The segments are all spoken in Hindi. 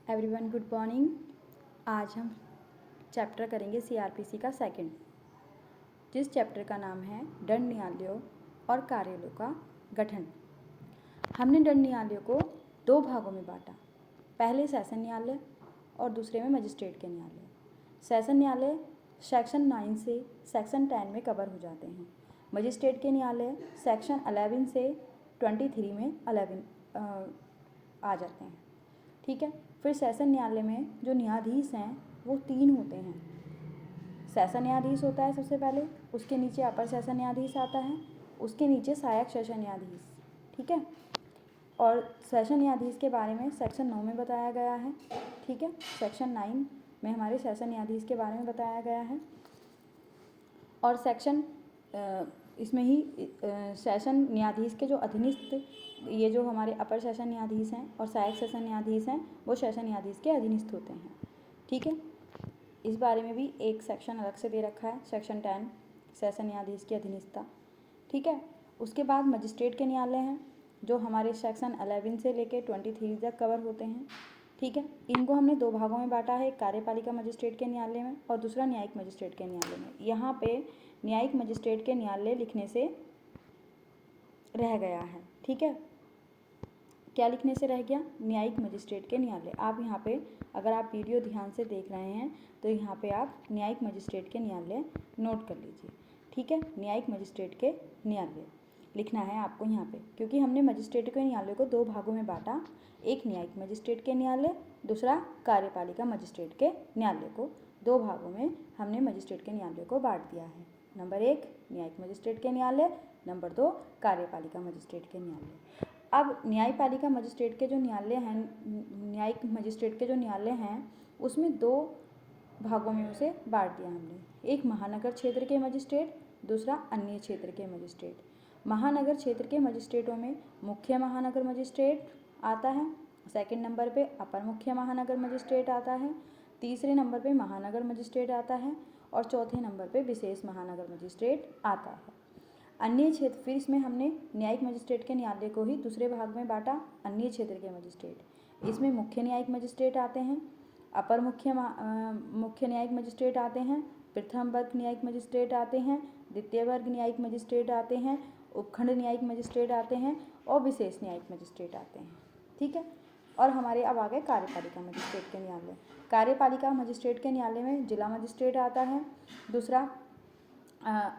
Everyone good morning. आज हम चैप्टर करेंगे सीआरपीसी का सेकंड, जिस चैप्टर का नाम है दंड न्यायालयों और कार्यालयों का गठन। हमने दंड न्यायालयों को दो भागों में बांटा, पहले सेशन न्यायालय और दूसरे में मजिस्ट्रेट के न्यायालय। सेशन न्यायालय सेक्शन 9 से सेक्शन 10 में कवर हो जाते हैं। मजिस्ट्रेट के न्यायालय सेक्शन 11 से 23 में 11 आ जाते हैं। ठीक है। फिर सेशन न्यायालय में जो न्यायाधीश हैं वो 3 होते हैं। सेशन न्यायाधीश होता है सबसे पहले, उसके नीचे अपर सेशन न्यायाधीश आता है, उसके नीचे सहायक सेशन न्यायाधीश। ठीक है। और सेशन न्यायाधीश के बारे में सेक्शन 9 में बताया गया है। ठीक है। सेक्शन 9 में हमारे सेशन न्यायाधीश के बारे में बताया गया है। और सेक्शन इसमें ही सेशन न्यायाधीश के जो अधीनस्थ, ये जो हमारे अपर सेशन न्यायाधीश हैं और सहायक सेशन न्यायाधीश हैं, वो सेशन न्यायाधीश के अधीनस्थ होते हैं। ठीक है। इस बारे में भी एक सेक्शन अलग से दे रखा है, सेक्शन 10 सेशन न्यायाधीश की अधीनस्थता। ठीक है। उसके बाद मजिस्ट्रेट के न्यायालय हैं जो हमारे सेक्शन 11 से लेकर 23 तक कवर होते हैं। ठीक है। इनको हमने दो भागों में बांटा है, एक कार्यपालिका मजिस्ट्रेट के न्यायालय में और दूसरा न्यायिक मजिस्ट्रेट के न्यायालय में। यहाँ पे न्यायिक मजिस्ट्रेट के न्यायालय लिखने से रह गया है। ठीक है। क्या लिखने से रह गया? न्यायिक मजिस्ट्रेट के न्यायालय। आप यहाँ पे अगर आप वीडियो ध्यान से देख रहे हैं तो यहाँ पे आप न्यायिक मजिस्ट्रेट के न्यायालय नोट कर लीजिए। ठीक है। न्यायिक मजिस्ट्रेट के न्यायालय लिखना है आपको यहाँ पे, क्योंकि हमने मजिस्ट्रेट के न्यायालय को दो भागों में बांटा, एक न्यायिक मजिस्ट्रेट के न्यायालय, दूसरा कार्यपालिका मजिस्ट्रेट के न्यायालय को। दो भागों में हमने मजिस्ट्रेट के न्यायालय को बांट दिया है। नंबर 1 न्यायिक मजिस्ट्रेट के न्यायालय, नंबर 2 कार्यपालिका मजिस्ट्रेट के न्यायालय। अब न्यायपालिका मजिस्ट्रेट के जो न्यायालय हैं, न्यायिक मजिस्ट्रेट के जो न्यायालय हैं, उसमें दो भागों में उसे बांट दिया हमने, एक महानगर क्षेत्र के मजिस्ट्रेट, दूसरा अन्य क्षेत्र के मजिस्ट्रेट। महानगर क्षेत्र के मजिस्ट्रेटों में मुख्य महानगर मजिस्ट्रेट आता है, सेकंड नंबर पे अपर मुख्य महानगर मजिस्ट्रेट आता है, तीसरे नंबर पे महानगर मजिस्ट्रेट आता है और चौथे नंबर पे विशेष महानगर मजिस्ट्रेट आता है। अन्य क्षेत्र, फिर इसमें हमने न्यायिक मजिस्ट्रेट के न्यायालय को ही दूसरे भाग में बांटा, अन्य क्षेत्र के मजिस्ट्रेट। इसमें मुख्य न्यायिक मजिस्ट्रेट आते हैं, अपर मुख्य न्यायिक मजिस्ट्रेट आते हैं, प्रथम वर्ग न्यायिक मजिस्ट्रेट आते हैं, द्वितीय वर्ग न्यायिक मजिस्ट्रेट आते हैं, उपखंड न्यायिक मजिस्ट्रेट आते हैं और विशेष न्यायिक मजिस्ट्रेट आते हैं। ठीक है। और हमारे अब आ गए कार्यपालिका मजिस्ट्रेट के न्यायालय। कार्यपालिका मजिस्ट्रेट के न्यायालय में जिला मजिस्ट्रेट आता है, दूसरा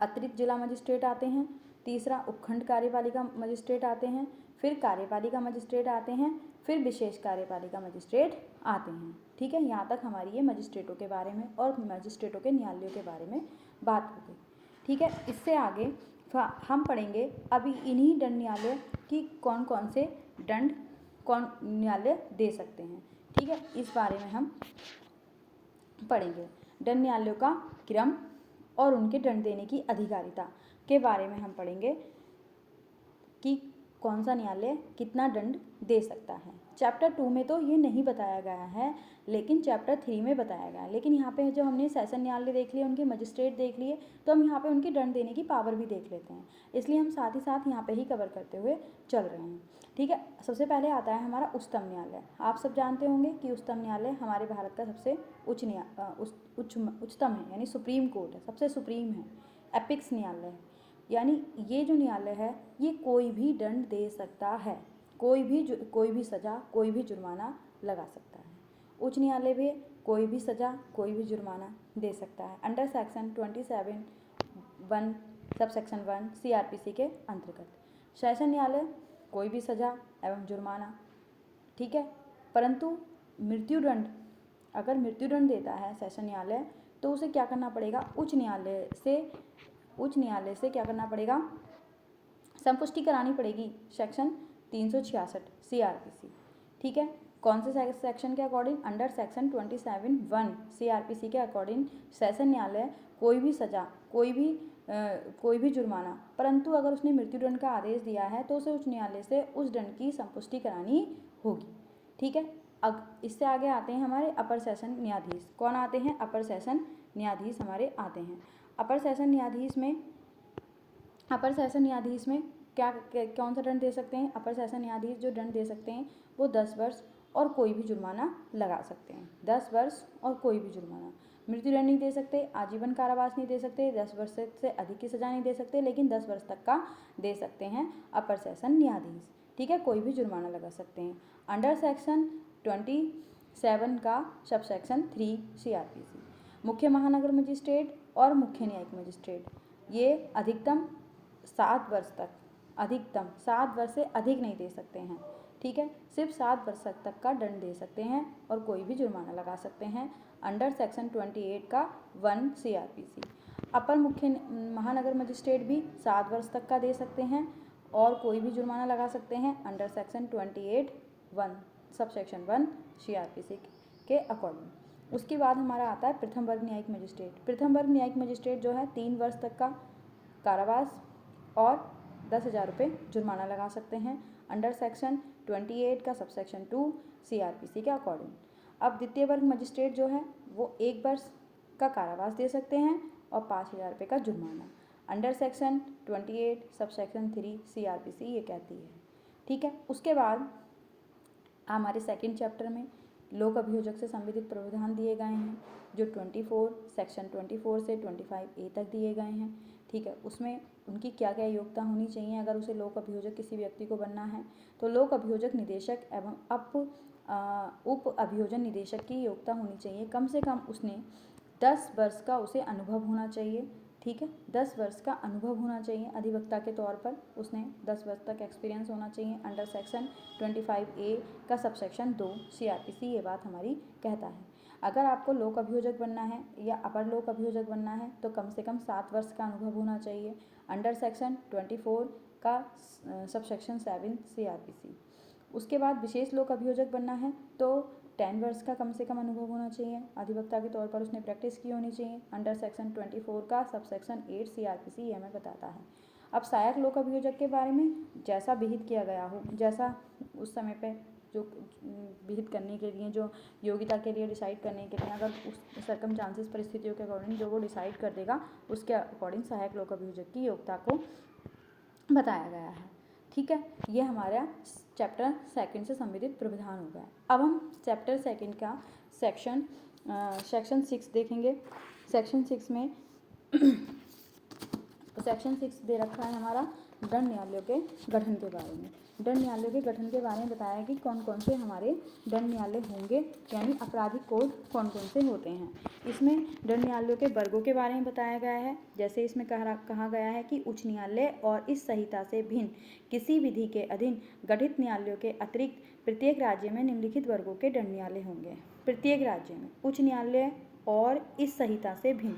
अतिरिक्त जिला मजिस्ट्रेट आते हैं, तीसरा उपखंड कार्यपालिका मजिस्ट्रेट आते हैं, फिर कार्यपालिका मजिस्ट्रेट आते हैं, फिर विशेष कार्यपालिका मजिस्ट्रेट आते हैं। ठीक है। यहाँ तक हमारी ये मजिस्ट्रेटों के बारे में और मजिस्ट्रेटों के न्यायालयों के बारे में बात हो गई। ठीक है। इससे आगे हम पढ़ेंगे अभी इन्हीं दंड न्यायालय की कौन कौन से दंड कौन न्यायालय दे सकते हैं। ठीक है। इस बारे में हम पढ़ेंगे। दंड न्यायालयों का क्रम और उनके दंड देने की अधिकारिता के बारे में हम पढ़ेंगे कि कौन सा न्यायालय कितना दंड दे सकता है। चैप्टर 2 में तो ये नहीं बताया गया है, लेकिन चैप्टर 3 में बताया गया है। लेकिन यहाँ पे जो हमने सेशन न्यायालय देख लिए, उनके मजिस्ट्रेट देख लिए, तो हम यहाँ पे उनके दंड देने की पावर भी देख लेते हैं, इसलिए हम साथ ही साथ यहाँ पे ही कवर करते हुए चल रहे हैं। ठीक है। सबसे पहले आता है हमारा उच्चतम न्यायालय। आप सब जानते होंगे कि उच्चतम न्यायालय हमारे भारत का सबसे उच्चतम है, यानी सुप्रीम कोर्ट है, सबसे सुप्रीम है। एपिक्स न्यायालय है, यानी ये जो न्यायालय है ये कोई भी दंड दे सकता है, कोई भी सज़ा, कोई भी जुर्माना लगा सकता है। उच्च न्यायालय भी कोई भी सज़ा, कोई भी जुर्माना दे सकता है under section 27(1) sub section 1 CRPC के अंतर्गत। सेशन न्यायालय कोई भी सज़ा एवं जुर्माना। ठीक है। परंतु मृत्युदंड, अगर मृत्युदंड देता है सेशन न्यायालय तो उसे क्या करना पड़ेगा? उच्च न्यायालय से क्या करना पड़ेगा? संपुष्टि करानी पड़ेगी, सेक्शन 366 CRPC। ठीक है। कौन से सेक्शन के अकॉर्डिंग? अंडर सेक्शन 27(1) CRPC के अकॉर्डिंग सेशन न्यायालय कोई भी सज़ा, कोई भी जुर्माना, परंतु अगर उसने मृत्युदंड का आदेश दिया है तो उसे उच्च न्यायालय से उस दंड की संपुष्टि करानी होगी। ठीक है। अब इससे आगे आते हैं हमारे अपर सेशन न्यायाधीश। कौन आते हैं? अपर सेशन न्यायाधीश हमारे आते हैं। अपर सेशन न्यायाधीश में क्या कौन सा दंड दे सकते हैं? अपर सेशन न्यायाधीश जो दंड दे सकते हैं वो 10 वर्ष और कोई भी जुर्माना लगा सकते हैं। 10 वर्ष और कोई भी जुर्माना। मृत्युदंड नहीं दे सकते, आजीवन कारावास नहीं दे सकते, 10 वर्ष से अधिक की सजा नहीं दे सकते, लेकिन 10 वर्ष तक का दे सकते हैं अपर सेशन न्यायाधीश। ठीक है, कोई भी जुर्माना लगा सकते हैं। अंडर सेक्शन 27 का सब सेक्शन 3 CRPC। मुख्य महानगर मजिस्ट्रेट और मुख्य न्यायिक मजिस्ट्रेट ये अधिकतम 7 वर्ष तक, अधिकतम 7 वर्ष से अधिक नहीं दे सकते हैं। ठीक है, सिर्फ 7 वर्ष तक का दंड दे सकते हैं और कोई भी जुर्माना लगा सकते हैं। अंडर सेक्शन 28 का 1 CRPC। अपर मुख्य महानगर मजिस्ट्रेट भी 7 वर्ष तक का दे सकते हैं और कोई भी जुर्माना लगा सकते हैं under section 28(1) sub section 1 CRPC के अकॉर्डिंग। उसके बाद हमारा आता है प्रथम वर्ग न्यायिक मजिस्ट्रेट। प्रथम वर्ग न्यायिक मजिस्ट्रेट जो है 3 वर्ष तक का कारावास और 10,000 रुपये जुर्माना लगा सकते हैं अंडर सेक्शन 28 का सब सेक्शन 2 CRPC के अकॉर्डिंग। अब द्वितीय वर्ग मजिस्ट्रेट जो है वो 1 वर्ष का कारावास दे सकते हैं और 5,000 रुपये का जुर्माना under section 28 sub section 3 CRPC ये कहती है। ठीक है, उसके बाद हमारे सेकंड चैप्टर में लोक अभियोजक से संबंधित प्रावधान दिए गए हैं जो 24 सेक्शन 24 से 25A तक दिए गए हैं। ठीक है, उसमें उनकी क्या क्या योग्यता होनी चाहिए अगर उसे लोक अभियोजक किसी व्यक्ति को बनना है। तो लोक अभियोजक निदेशक एवं उप अभियोजन निदेशक की योग्यता होनी चाहिए। कम से कम उसने 10 वर्ष का उसे अनुभव होना चाहिए। ठीक है, 10 वर्ष का अनुभव होना चाहिए अधिवक्ता के तौर पर, उसने 10 वर्ष तक एक्सपीरियंस होना चाहिए अंडर सेक्शन 25A का सब सेक्शन 2 CRPC ये बात हमारी कहता है। अगर आपको लोक अभियोजक बनना है या अपर लोक अभियोजक बनना है तो कम से कम 7 वर्ष का अनुभव होना चाहिए अंडर सेक्शन 24 का सब सेक्शन 7 CRPC। उसके बाद विशेष लोक अभियोजक बनना है तो 10 वर्ष का कम से कम अनुभव होना चाहिए अधिवक्ता के तौर पर, उसने प्रैक्टिस की होनी चाहिए अंडर सेक्शन 24 का सब सेक्शन 8 CRPC ये हमें बताता है। अब सहायक लोक अभियोजक के बारे में जैसा विहित किया गया हो, जैसा उस समय पे जो विहित करने के लिए, जो योग्यता के लिए डिसाइड करने के लिए, अगर उस सर्कमस्टांसेस परिस्थितियों के अकॉर्डिंग जो वो डिसाइड कर देगा उसके अकॉर्डिंग सहायक लोक अभियोजक की योग्यता को बताया गया है। ठीक है, ये हमारा चैप्टर सेकंड से संबंधित प्रावधान हो गया। अब हम चैप्टर सेकंड का सेक्शन 6 देखेंगे। सेक्शन 6 में सेक्शन 6 दे रखा है हमारा दंड न्यायालयों के गठन के बारे में। दंड न्यायालयों के गठन के बारे में बताया कि कौन कौन से हमारे दंड न्यायालय होंगे, यानी आपराधिक कोड कौन कौन से होते हैं। इसमें दंड न्यायालयों के वर्गों के बारे में बताया गया है। जैसे इसमें कहा गया है कि उच्च न्यायालय और इस संहिता से भिन्न किसी विधि के अधीन गठित न्यायालयों के अतिरिक्त प्रत्येक राज्य में निम्नलिखित वर्गों के दंड न्यायालय होंगे। प्रत्येक राज्य में उच्च न्यायालय और इस संहिता से भिन्न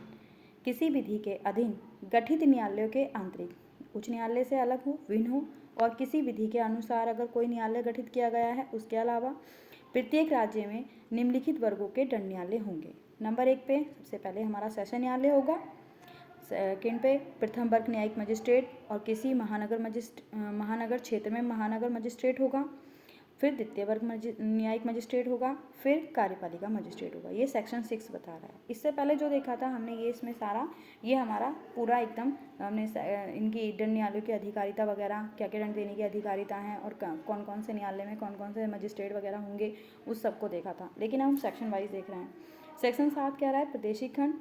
किसी विधि के अधीन गठित न्यायालयों के आंतरिक, उच्च न्यायालय से अलग हो, भिन्न हो और किसी विधि के अनुसार अगर कोई न्यायालय गठित किया गया है उसके अलावा प्रत्येक राज्य में निम्नलिखित वर्गों के दंड न्यायालय होंगे। नंबर 1 पे सबसे पहले हमारा सेशन न्यायालय होगा। सेकंड पे प्रथम वर्ग न्यायिक मजिस्ट्रेट और किसी महानगर क्षेत्र में महानगर मजिस्ट्रेट होगा। फिर द्वितीय वर्ग न्यायिक मजिस्ट्रेट होगा, फिर कार्यपालिका मजिस्ट्रेट होगा। ये सेक्शन 6 बता रहा है। इससे पहले जो देखा था हमने ये इसमें सारा ये हमारा पूरा एकदम हमने इनकी दंड न्यायालयों की अधिकारिता वगैरह, क्या क्या दंड देने की अधिकारिता है और कौन कौन से न्यायालय में कौन कौन से मजिस्ट्रेट वगैरह होंगे उस सबको देखा था। लेकिन हम सेक्शन वाइज देख रहे हैं। सेक्शन 7 कह रहा है प्रादेशिक खंड।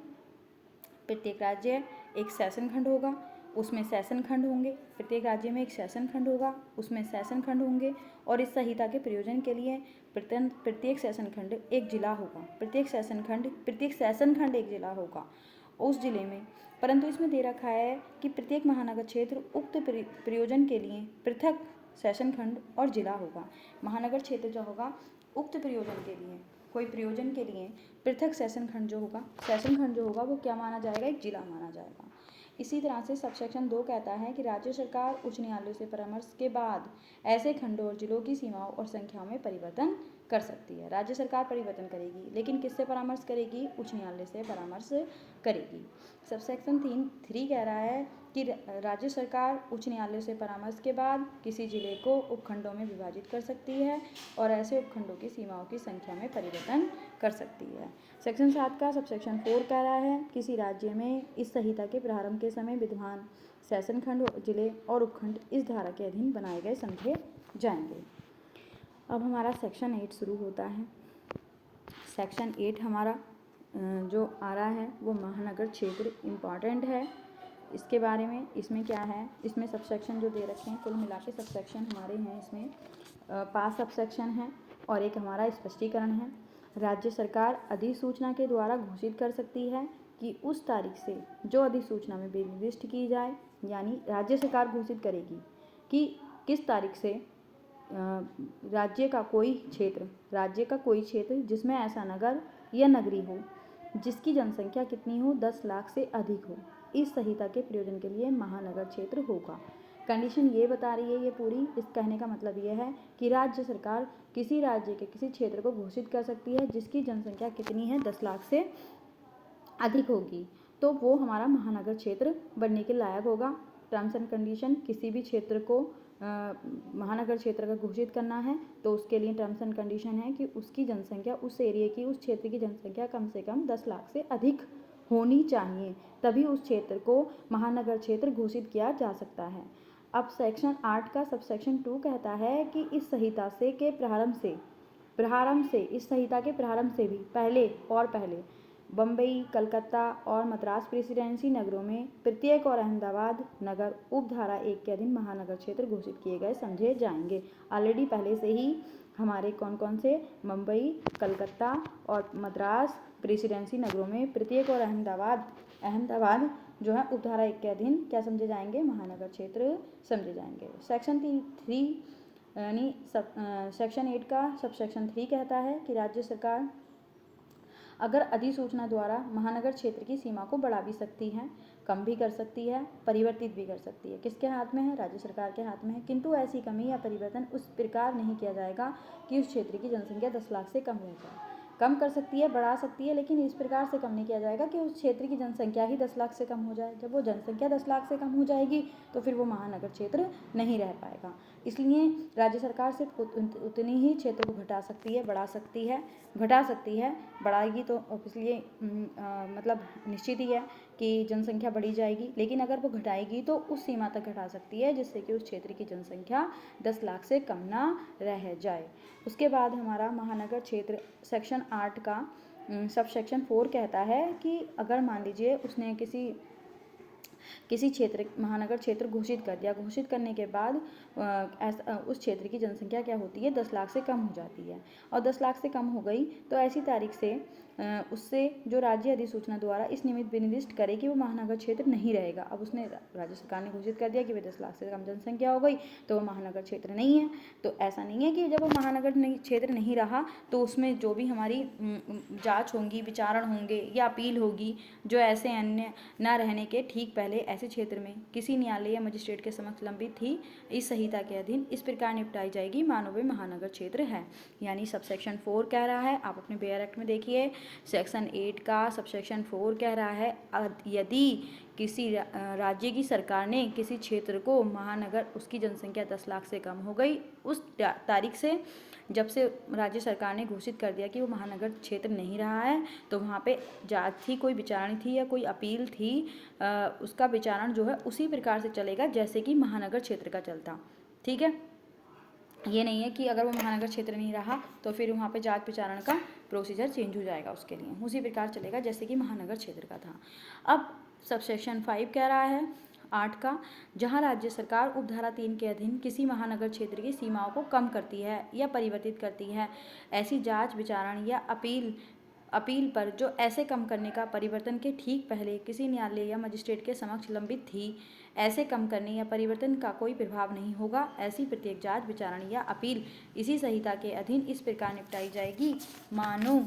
प्रत्येक राज्य एक सेशन खंड होगा, उसमें सेशन खंड होंगे। प्रत्येक राज्य में एक सेशन खंड होगा, उसमें सेशन खंड होंगे और इस संहिता के प्रयोजन के लिए प्रत्येक सेशन खंड एक जिला होगा। प्रत्येक सेशन खंड एक जिला होगा उस जिले में। परंतु इसमें दे रखा है कि प्रत्येक महानगर क्षेत्र उक्त प्रयोजन के लिए पृथक सेशन खंड और जिला होगा। महानगर क्षेत्र जो होगा उक्त प्रयोजन के लिए, कोई प्रयोजन के लिए पृथक सेशन खंड जो होगा वो क्या माना जाएगा, एक जिला माना जाएगा। इसी तरह से सबसेक्शन 2 कहता है कि राज्य सरकार उच्च न्यायालयों से परामर्श के बाद ऐसे खंडों और जिलों की सीमाओं और संख्याओं में परिवर्तन कर सकती है। राज्य सरकार परिवर्तन करेगी, लेकिन किससे परामर्श करेगी, उच्च न्यायालय से परामर्श करेगी। सबसेक्शन 3 कह रहा है कि राज्य सरकार उच्च न्यायालय से परामर्श के बाद किसी जिले को उपखंडों में विभाजित कर सकती है और ऐसे उपखंडों की सीमाओं की संख्या में परिवर्तन कर सकती है। सेक्शन 7 का सबसेक्शन 4 कह रहा है किसी राज्य में इस संहिता के प्रारंभ के समय विद्यमान सेशन खंड, जिले और उपखंड इस धारा के अधीन बनाए गए समझे जाएंगे। अब हमारा सेक्शन 8 शुरू होता है। सेक्शन 8 हमारा जो आ रहा है वो महानगर क्षेत्र इम्पॉर्टेंट है। इसके बारे में इसमें क्या है, इसमें सब सेक्शन जो दे रखे हैं, कुल मिला के सब सेक्शन हमारे हैं इसमें 5 सब सेक्शन हैं और एक हमारा स्पष्टीकरण है। राज्य सरकार अधिसूचना के द्वारा घोषित कर सकती है कि उस तारीख से जो अधिसूचना में निर्दिष्ट की जाए, यानी राज्य सरकार घोषित करेगी कि किस तारीख से राज्य का कोई क्षेत्र जिसमें ऐसा नगर या नगरी हो जिसकी जनसंख्या कितनी हो, 10 लाख से अधिक हो, इस संहिता के प्रयोजन के लिए महानगर क्षेत्र होगा। कंडीशन ये बता रही है, ये पूरी इस कहने का मतलब ये है कि राज्य सरकार किसी राज्य के किसी क्षेत्र को घोषित कर सकती है जिसकी जनसंख्या कितनी है, 10 लाख से अधिक होगी, तो वो हमारा महानगर क्षेत्र बनने के लायक होगा। टर्म्स एंड कंडीशन, किसी भी क्षेत्र को महानगर क्षेत्र का घोषित करना है तो उसके लिए टर्म्स एंड कंडीशन है कि उसकी जनसंख्या, उस एरिया की, उस क्षेत्र की जनसंख्या कम से कम 10 लाख से अधिक होनी चाहिए, तभी उस क्षेत्र को महानगर क्षेत्र घोषित किया जा सकता है। अब सेक्शन 8 का सब सेक्शन 2 कहता है कि इस संहिता से के प्रारंभ से इस संहिता के प्रारंभ से भी पहले बम्बई, कलकत्ता और मद्रास प्रेसिडेंसी नगरों में प्रत्येक और अहमदाबाद नगर उपधारा 1 के अधीन महानगर क्षेत्र घोषित किए गए समझे जाएंगे। ऑलरेडी पहले से ही हमारे कौन कौन से, मुंबई, कलकत्ता और मद्रास प्रेसिडेंसी नगरों में प्रत्येक और अहमदाबाद जो है उपधारा 1 के अधीन क्या समझे जाएंगे, महानगर क्षेत्र समझे जाएंगे। सेक्शन 3 यानी सेक्शन 8 का सब सेक्शन 3 कहता है कि राज्य सरकार अगर अधिसूचना द्वारा महानगर क्षेत्र की सीमा को बढ़ा भी सकती है, कम भी कर सकती है, परिवर्तित भी कर सकती है। किसके हाथ में है, राज्य सरकार के हाथ में है। किंतु ऐसी कमी या परिवर्तन उस प्रकार नहीं किया जाएगा कि उस क्षेत्र की जनसंख्या 10 लाख से कम रह जाए। कम कर सकती है, बढ़ा सकती है, लेकिन इस प्रकार से कम नहीं किया जाएगा कि उस क्षेत्र की जनसंख्या ही 10 लाख से कम हो जाए। जब वो जनसंख्या 10 लाख से कम हो जाएगी तो फिर वो महानगर क्षेत्र नहीं रह पाएगा। इसलिए राज्य सरकार सिर्फ उतनी ही क्षेत्र को घटा सकती है, बढ़ा सकती है, घटा सकती है। बढ़ाएगी तो इसलिए मतलब निश्चित ही है कि जनसंख्या बढ़ी जाएगी, लेकिन अगर वो घटाएगी तो उस सीमा तक घटा सकती है जिससे कि उस क्षेत्र की जनसंख्या 10 लाख से कम ना रह जाए। उसके बाद हमारा महानगर क्षेत्र सेक्शन 8 का सब सेक्शन 4 कहता है कि अगर मान लीजिए उसने किसी क्षेत्र, महानगर क्षेत्र घोषित कर दिया, घोषित करने के बाद उस क्षेत्र की जनसंख्या क्या होती है, 10 लाख से कम हो जाती है, और 10 लाख से कम हो गई तो ऐसी तारीख से उससे जो राज्य अधिसूचना द्वारा इस निमित्त विनिर्दिष्ट करे कि वो महानगर क्षेत्र नहीं रहेगा। अब उसने, राज्य सरकार ने घोषित कर दिया कि वे 10 लाख से कम जनसंख्या हो गई तो वो महानगर क्षेत्र नहीं है। तो ऐसा नहीं है कि जब वो महानगर क्षेत्र नहीं रहा तो उसमें जो भी हमारी जांच होंगी, विचारण होंगे या अपील होगी, जो ऐसे अन्य न रहने के ठीक पहले ऐसे क्षेत्र में किसी न्यायालय या मजिस्ट्रेट के समक्ष लंबित थी, इस संहिता के अधीन इस प्रकार निपटाई जाएगी मानो वे महानगर क्षेत्र है। यानी सब सेक्शन 4 कह रहा है, आप अपने बेयर एक्ट में देखिए, सेक्शन 8 का सब सेक्शन 4 कह रहा है यदि किसी राज्य की सरकार ने किसी क्षेत्र को महानगर, उसकी जनसंख्या 10 लाख से कम हो गई उस तारीख से, जब से राज्य सरकार ने घोषित कर दिया कि वो महानगर क्षेत्र नहीं रहा है, तो वहाँ पे जांच थी, कोई विचारण थी या कोई अपील थी, उसका विचारण जो है उसी प्रकार से चलेगा जैसे कि महानगर क्षेत्र का चलता। ठीक है, ये नहीं है कि अगर वो महानगर क्षेत्र नहीं रहा तो फिर वहाँ पे जांच विचारण का प्रोसीजर चेंज हो जाएगा, उसके लिए उसी प्रकार चलेगा जैसे कि महानगर क्षेत्र का था। अब सब सेक्शन 5 कह रहा है 8 का, जहाँ राज्य सरकार उपधारा 3 के अधीन किसी महानगर क्षेत्र की सीमाओं को कम करती है या परिवर्तित करती है, ऐसी जांच विचारण या अपील पर जो ऐसे कम करने का परिवर्तन के ठीक पहले किसी न्यायालय या मजिस्ट्रेट के समक्ष लंबित थी, ऐसे कम करने या परिवर्तन का कोई प्रभाव नहीं होगा। ऐसी प्रत्येक जांच विचारण या अपील इसी संहिता के अधीन इस प्रकार निपटाई जाएगी मानो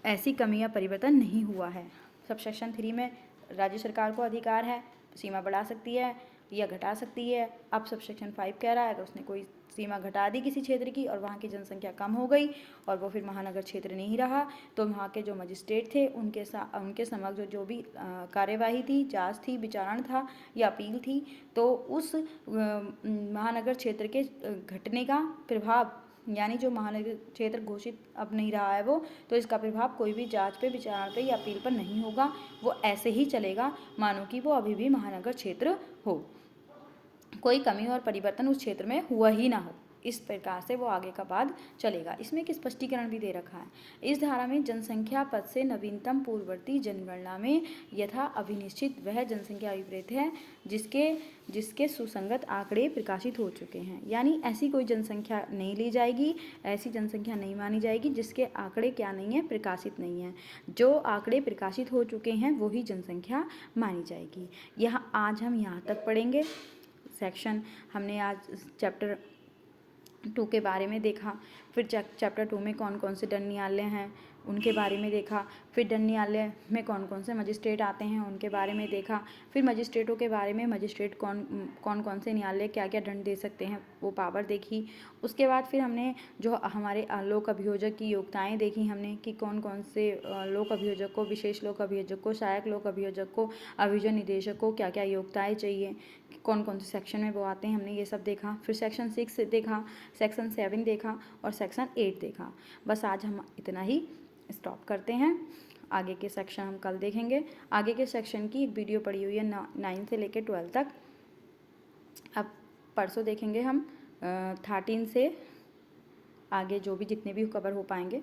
ऐसी कमी या परिवर्तन नहीं हुआ है। सब सेक्शन 3 में राज्य सरकार को अधिकार है, सीमा बढ़ा सकती है या घटा सकती है। अब सब सेक्शन 5 कह रहा है कि उसने कोई सीमा घटा दी किसी क्षेत्र की और वहाँ की जनसंख्या कम हो गई और वो फिर महानगर क्षेत्र नहीं रहा, तो वहाँ के जो मजिस्ट्रेट थे उनके समक्ष जो भी कार्यवाही थी, जांच थी, विचारण था या अपील थी, तो उस महानगर क्षेत्र के घटने का प्रभाव, यानी जो महानगर क्षेत्र घोषित अब नहीं रहा है वो, तो इसका प्रभाव कोई भी जांच पे, विचारण पे या अपील पर नहीं होगा, वो ऐसे ही चलेगा मानो कि वो अभी भी महानगर क्षेत्र हो, कोई कमी और परिवर्तन उस क्षेत्र में हुआ ही ना हो। इस प्रकार से वो आगे का बाद चलेगा। इसमें एक स्पष्टीकरण भी दे रखा है। इस धारा में जनसंख्या पद से नवीनतम पूर्ववर्ती जनगणना में यथा अभिनिश्चित वह जनसंख्या अभिप्रेत है जिसके सुसंगत आंकड़े प्रकाशित हो चुके हैं। यानी ऐसी कोई जनसंख्या नहीं ली जाएगी, ऐसी जनसंख्या नहीं मानी जाएगी जिसके आंकड़े क्या नहीं है, प्रकाशित नहीं है। जो आंकड़े प्रकाशित हो चुके हैं वही जनसंख्या मानी जाएगी। आज हम यहाँ तक पढ़ेंगे। सेक्शन हमने आज चैप्टर 2 के बारे में देखा। फिर चैप्टर 2 में कौन कौन से दंड न्यायालय हैं उनके बारे में देखा। फिर दंड न्यायालय में कौन कौन से मजिस्ट्रेट आते हैं उनके बारे में देखा। फिर मजिस्ट्रेटों के बारे में मजिस्ट्रेट कौन से न्यायालय क्या क्या दंड दे सकते हैं वो पावर देखी। उसके बाद फिर हमने जो हमारे लोक अभियोजक की योग्यताएँ देखी हमने कि कौन कौन से लोक अभियोजक को, विशेष लोक अभियोजक को, सहायक लोक अभियोजक को, अभियोजन निदेशक को क्या क्या योग्यताएँ चाहिए, कौन कौन से सेक्शन में वो आते हैं, हमने ये सब देखा। फिर सेक्शन 6 देखा, सेक्शन 7 देखा और सेक्शन 8 देखा। बस आज हम इतना ही स्टॉप करते हैं। आगे के सेक्शन हम कल देखेंगे। आगे के सेक्शन की एक वीडियो पड़ी हुई है 9 से लेकर 12 तक। अब परसों देखेंगे हम 13 से आगे जो भी जितने भी कवर हो पाएंगे।